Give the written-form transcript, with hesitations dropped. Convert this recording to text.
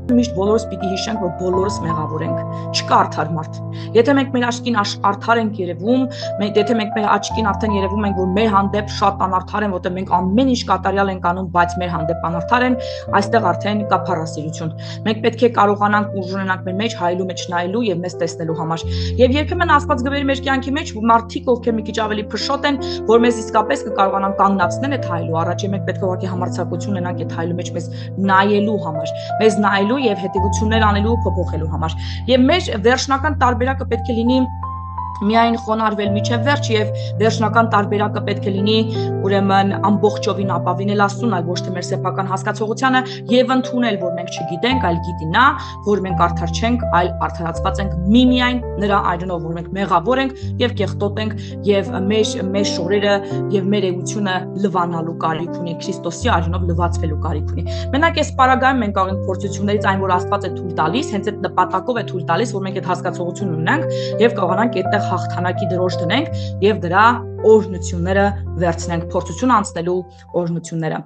Միշտ բոլորս պիտի հիշենք, որ բոլորս մեղավոր ենք, չկա արդար մարդ։ Եթե մենք մեր աչքին արդար ենք երևում, եթե մենք մեր աչքին արդեն երևում ենք, որ մեր հանդեպ շատ անարդար են, որտեղ մենք ամեն ինչ կատարյալ ենք անում, բայց մեր հանդեպ անարդար են, այստեղ արդեն կա փառասիրություն։ Մենք պետք է կարողանանք ուժ ունենանք մեր մեջ հայելու մեջ նայելու եւ մեզ տեսնելու համար։ Եվ երբեմն Աստված գվերի մեր կյանքի մեջ մարդիկ, ովքեր մի քիչ ավելի փշոտ են, որ մեզ իսկապես կկարողանան կանգնացնել այդ հայելու առաջ, եւ մենք պետք է ուղղակի համարձակություն ունենանք այդ հայելու մեջ մեզ նայելու համար, մեզ նայելու եւ հետևություններ անելու ու փոփոխելու համար։ Եվ մեր վերջնական տարբերակը պետք է լինի միայն խոնարհվել միջև վերջ եւ վերջնական տարբերակը պետք է լինի ուրեմն ամբողջովին ապավինել Աստծուն, այլ ոչ թե մեր սեփական հասկացողությանը եւ ընդունել, որ մենք չգիտենք, այլ գիտի նա, որ մենք արդար չենք, այլ արդարացված ենք միմիայն նրա այրենով, որ մենք մեղավոր ենք եւ կեղտոտ ենք եւ մեր շորերը եւ մեր էությունը լվանալու կարիք ունի, Քրիստոսի այրենով լվացվելու կարիք ունի։ Մենակ այս պարագայում մենք կարող ենք փորձություններից այն, որ Աստված է թույլ տալիս, հենց այդ նպատակով է թույլ տալիս, որ մենք այդ հասկացողությունը ունենանք եւ կարողանանք այդտեղ հաղթանակի դրոշ դնենք եւ դրա օրհնությունները վերցնենք, փորձություն անցնելու օրհնությունները։